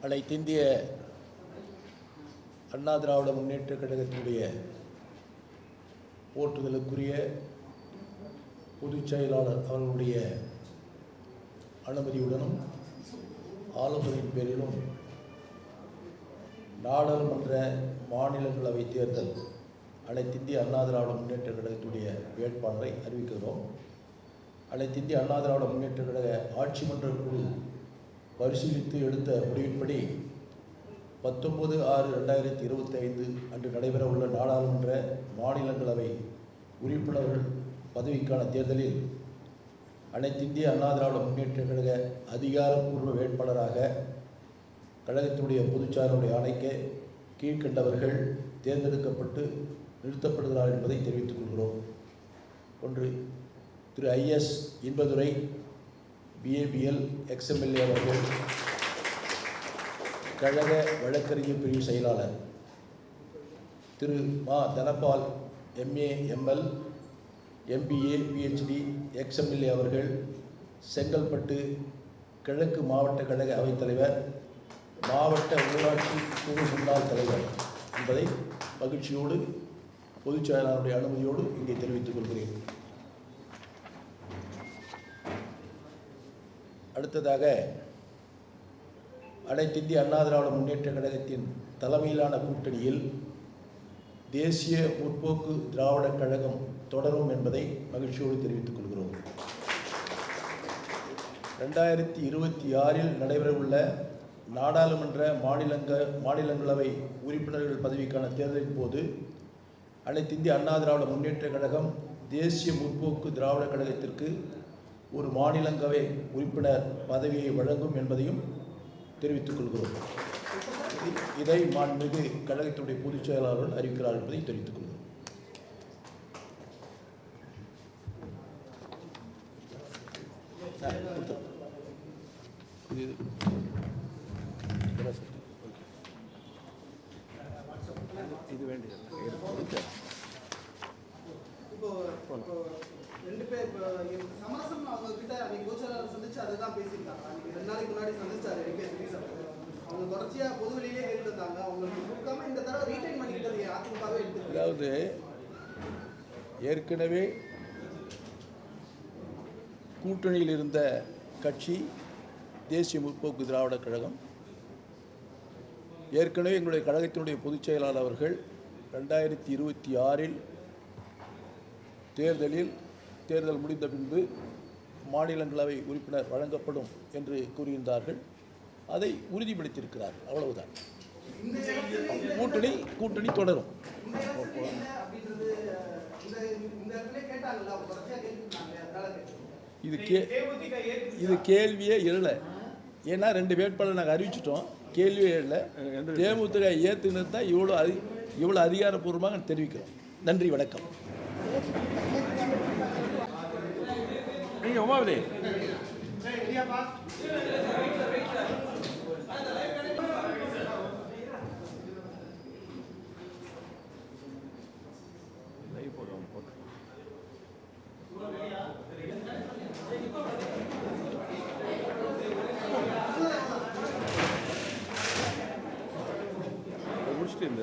அனைத்திந்திய அண்ணா திராவிட முன்னேற்றக் கழகத்தினுடைய போற்றுதலுக்குரிய பொதுச் செயலாளர் அவர்களுடைய அனுமதியுடனும் ஆலோசனையின் பேரிலும் நாடாளுமன்ற மாநிலங்களவை தேர்தல் அனைத்திந்திய அண்ணா திராவிட முன்னேற்றக் கழகத்துடைய வேட்பாளரை அறிவிக்கிறோம். அனைத்திந்திய அண்ணா திராவிட முன்னேற்றக் கழக ஆட்சி மன்ற குழு பரிசீலித்து எடுத்த முடிவின்படி 19/6/2025 அன்று நடைபெறவுள்ள நாடாளுமன்ற மாநிலங்களவை உறுப்பினர்கள் பதவிக்கான தேர்தலில் அனைத்திந்திய அண்ணா திராவிட முன்னேற்றக் கழக அதிகாரப்பூர்வ வேட்பாளராக கழகத்தினுடைய பொதுச்சாளருடைய ஆணைக்கு கீழ்கண்டவர்கள் தேர்ந்தெடுக்கப்பட்டு நிறுத்தப்படுகிறார் என்பதை தெரிவித்துக் கொள்கிறோம். ஒன்று, திரு ஐஎஸ் இன்பதுரை பிஏபிஎல் எக்ஸ்எம்எல்ஏ அவர்கள், கழக வழக்கறிஞர் பிரிவு செயலாளர். திரு மா Dhanapal MA ML MBA PhD ex-MLA அவர்கள், செங்கல்பட்டு கிழக்கு மாவட்ட கழக அவைத்தலைவர், மாவட்ட ஊராட்சி குழு முன்னாள் தலைவர் என்பதை மகிழ்ச்சியோடு பொதுச் செயலாளருடைய அனுமதியோடு இங்கே தெரிவித்துக் கொள்கிறேன். அடுத்ததாக, அனைத்திந்திய அண்ணா திராவிட முன்னேற்றக் கழகத்தின் தலைமையிலான கூட்டணியில் தேசிய முற்போக்கு திராவிடக் கழகம் தொடரும் என்பதை மகிழ்ச்சியோடு தெரிவித்துக் கொள்கிறோம். 2026 நடைபெறவுள்ள நாடாளுமன்ற மாநிலங்களவை உறுப்பினர்கள் பதவிக்கான தேர்தலின் போது அனைத்திந்திய அண்ணா திராவிட முன்னேற்றக் கழகம் தேசிய முற்போக்கு திராவிடக் கழகத்திற்கு ஒரு மாநிலங்களவை உறுப்பினர் பதவியை வழங்கும் என்பதையும் தெரிவித்துக் கொள்கிறோம். இதை மாண்புமிகு கழகத்தினுடைய பொதுச் செயலாளர்கள் அறிவிக்கிறார் என்பதை தெரிவித்துக் கொள்கிறோம். இது வேண்டியது ரெண்டு பேர் சமரசம் அவங்க கிட்ட அன்னைக்கு கோச்சராளர் சந்திச்சு அதை தான் பேசியிருக்காங்க. அன்னைக்கு 2 நாளைக்கு முன்னாடி சந்திச்சாரு அவங்க தொடர்ச்சியா பொதுவெளியிலே கேட்டுருந்தாங்க. அவங்களுக்கு கொடுக்காம இந்த தடவை ரீடைன் பண்ணிக்கிட்டது அதிமுகவே எடுத்து. அதாவது ஏற்கனவே கூட்டணியில் இருந்த கட்சி தேசிய முற்போக்கு திராவிடக் கழகம். ஏற்கனவே எங்களுடைய கழகத்தினுடைய பொதுச் செயலாளர் அவர்கள் 2026 தேர்தல் முடிந்த பின்பு மாநிலங்களவை உறுப்பினர் வழங்கப்படும் என்று கூறியிருந்தார்கள். அதை உறுதிப்படுத்தியிருக்கிறார். அவ்வளவுதான். கூட்டணி தொடரும். இது கேள்வியே இல்லை. ஏன்னா 2 வேட்பாளர் நாங்கள் அறிவிச்சிட்டோம். கேள்வியே இல்லை. தேமுதிக ஏற்றுனது தான் இவ்வளோ அதிகாரப்பூர்வமாக தெரிவிக்கிறோம். நன்றி, வணக்கம். உமாவதி முடிச்சுட்டு இந்த